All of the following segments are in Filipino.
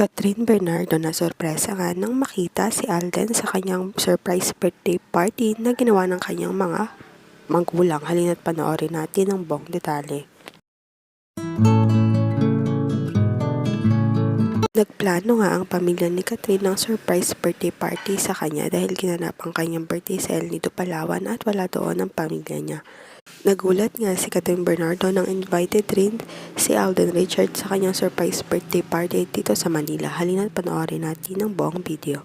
Catherine Bernardo na sorpresa nga nang makita si Alden sa kanyang surprise birthday party na ginawa ng kanyang mga magulang. Halina't panoorin natin ang buong detalye. Nagplano nga ang pamilya ni Catherine ng surprise birthday party sa kanya dahil ginanap ang kanyang birthday sa El Nido, Palawan at wala doon ang pamilya niya. Nagulat nga si Catherine Bernardo nang invited rin si Alden Richards sa kanyang surprise birthday party dito sa Manila. Halina't panoorin natin ang buong video.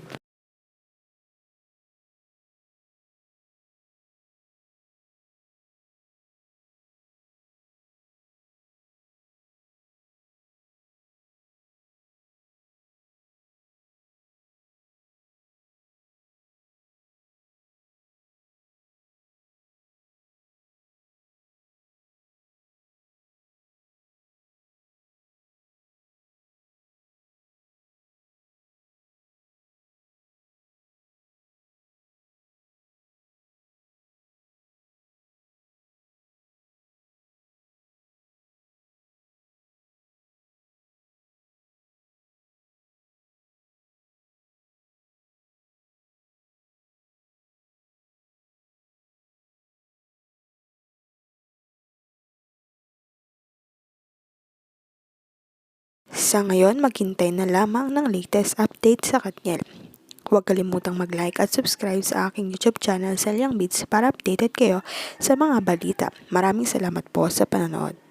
Sa ngayon, maghintay na lamang ng latest update sa Katniel. Huwag kalimutang mag-like at subscribe sa aking YouTube channel, Selyang Beats, para updated kayo sa mga balita. Maraming salamat po sa panonood.